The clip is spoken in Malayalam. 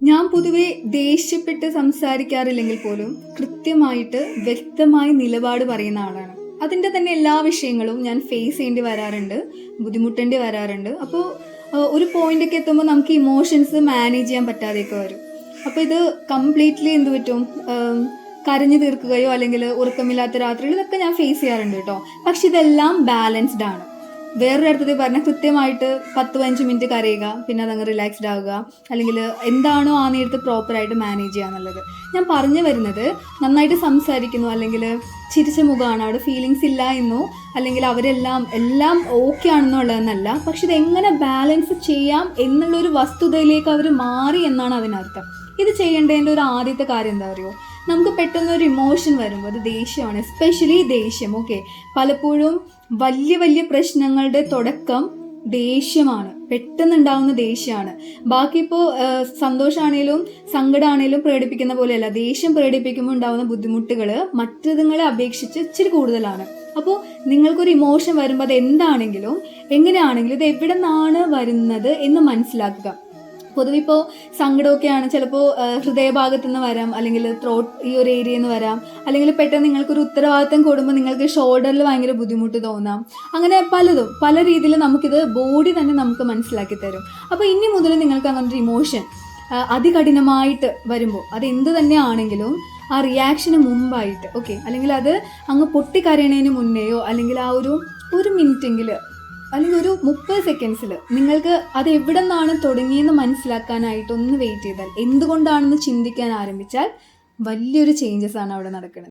ഞാൻ പൊതുവെ ദേഷ്യപ്പെട്ട് സംസാരിക്കാറില്ലെങ്കിൽ പോലും കൃത്യമായിട്ട് വ്യക്തമായി നിലപാട് പറയുന്ന ആളാണ്. അതിൻ്റെ തന്നെ എല്ലാ വിഷയങ്ങളും ഞാൻ ഫേസ് ചെയ്യേണ്ടി വരാറുണ്ട്, ബുദ്ധിമുട്ടേണ്ടി വരാറുണ്ട്. അപ്പോൾ ഒരു പോയിന്റൊക്കെ എത്തുമ്പോൾ നമുക്ക് ഇമോഷൻസ് മാനേജ് ചെയ്യാൻ പറ്റാതെയൊക്കെ വരും. അപ്പോൾ ഇത് കംപ്ലീറ്റ്ലി എന്ത് പറ്റും, കരഞ്ഞു തീർക്കുകയോ അല്ലെങ്കിൽ ഉറക്കമില്ലാത്ത രാത്രികൾ ഇതൊക്കെ ഞാൻ ഫേസ് ചെയ്യാറുണ്ട് കേട്ടോ. പക്ഷെ ഇതെല്ലാം ബാലൻസ്ഡ് ആണ്. വേറൊരു അർത്ഥത്തിൽ പറഞ്ഞാൽ കൃത്യമായിട്ട് 10-15 മിനിറ്റ് കരയുക, പിന്നെ അതങ്ങ് റിലാക്സ്ഡ് ആവുക, അല്ലെങ്കിൽ എന്താണോ ആ നേരത്ത് പ്രോപ്പറായിട്ട് മാനേജ് ചെയ്യുക എന്നുള്ളത്. ഞാൻ പറഞ്ഞു വരുന്നത്, നന്നായിട്ട് സംസാരിക്കുന്നു അല്ലെങ്കിൽ ചിരിച്ച മുഖമാണ്, അവിടെ ഫീലിങ്സ് ഇല്ല എന്നോ അല്ലെങ്കിൽ എല്ലാം ഓക്കെ ആണെന്നുള്ളതെന്നല്ല, പക്ഷെ ഇതെങ്ങനെ ബാലൻസ് ചെയ്യാം എന്നുള്ളൊരു വസ്തുതയിലേക്ക് അവർ മാറി എന്നാണ് അതിനർത്ഥം. ഇത് ചെയ്യേണ്ടതിൻ്റെ ഒരു ആദ്യത്തെ കാര്യം എന്താ പറയുക, നമുക്ക് പെട്ടെന്നൊരു ഇമോഷൻ വരുമ്പോൾ അത് ദേഷ്യമാണ്, എസ്പെഷ്യലി ദേഷ്യം. ഓക്കെ, പലപ്പോഴും വലിയ വലിയ പ്രശ്നങ്ങളുടെ തുടക്കം ദേഷ്യമാണ്, പെട്ടെന്നുണ്ടാവുന്ന ദേഷ്യമാണ്. ബാക്കി ഇപ്പോൾ സന്തോഷമാണേലും സങ്കടമാണേലും പ്രകടിപ്പിക്കുന്ന പോലെയല്ല, ദേഷ്യം പ്രകടിപ്പിക്കുമ്പോൾ ഉണ്ടാവുന്ന ബുദ്ധിമുട്ടുകൾ മറ്റതുങ്ങളെ അപേക്ഷിച്ച് ഇച്ചിരി കൂടുതലാണ്. അപ്പോൾ നിങ്ങൾക്കൊരു ഇമോഷൻ വരുമ്പോൾ അത് എന്താണെങ്കിലും എങ്ങനെയാണെങ്കിലും ഇത് എവിടെ നിന്നാണ് വരുന്നത് എന്ന് മനസ്സിലാക്കുക. പൊതുവെ ഇപ്പോൾ സങ്കടമൊക്കെയാണ്, ചിലപ്പോൾ ഹൃദയഭാഗത്തു നിന്ന് വരാം, അല്ലെങ്കിൽ ത്രോട്ട് ഈ ഒരു ഏരിയയിൽ നിന്ന് വരാം, അല്ലെങ്കിൽ പെട്ടെന്ന് നിങ്ങൾക്കൊരു ഉത്തരവാദിത്തം കൂടുമ്പോൾ നിങ്ങൾക്ക് ഷോൾഡറിൽ ഭയങ്കര ബുദ്ധിമുട്ട് തോന്നാം. അങ്ങനെ പല രീതിയിൽ നമുക്കിത് ബോഡി തന്നെ നമുക്ക് മനസ്സിലാക്കി തരും. അപ്പോൾ ഇനി മുതൽ നിങ്ങൾക്ക് അങ്ങനൊരു ഇമോഷൻ അതികഠിനമായിട്ട് വരുമ്പോൾ അത് എന്ത് തന്നെ ആണെങ്കിലും ആ റിയാക്ഷന് മുമ്പായിട്ട്, ഓക്കെ, അല്ലെങ്കിൽ അത് അങ്ങ് പൊട്ടിക്കരയണതിന് മുന്നേയോ അല്ലെങ്കിൽ ആ ഒരു മിനിറ്റെങ്കിൽ അല്ലെങ്കിൽ ഒരു 30 സെക്കൻഡ്സിൽ നിങ്ങൾക്ക് അത് എവിടെ നിന്നാണ് തുടങ്ങിയെന്ന് മനസ്സിലാക്കാനായിട്ട് ഒന്ന് വെയിറ്റ് ചെയ്താൽ, എന്തുകൊണ്ടാണെന്ന് ചിന്തിക്കാൻ ആരംഭിച്ചാൽ വലിയൊരു ചേഞ്ചസ് ആണ് അവിടെ നടക്കുന്നത്.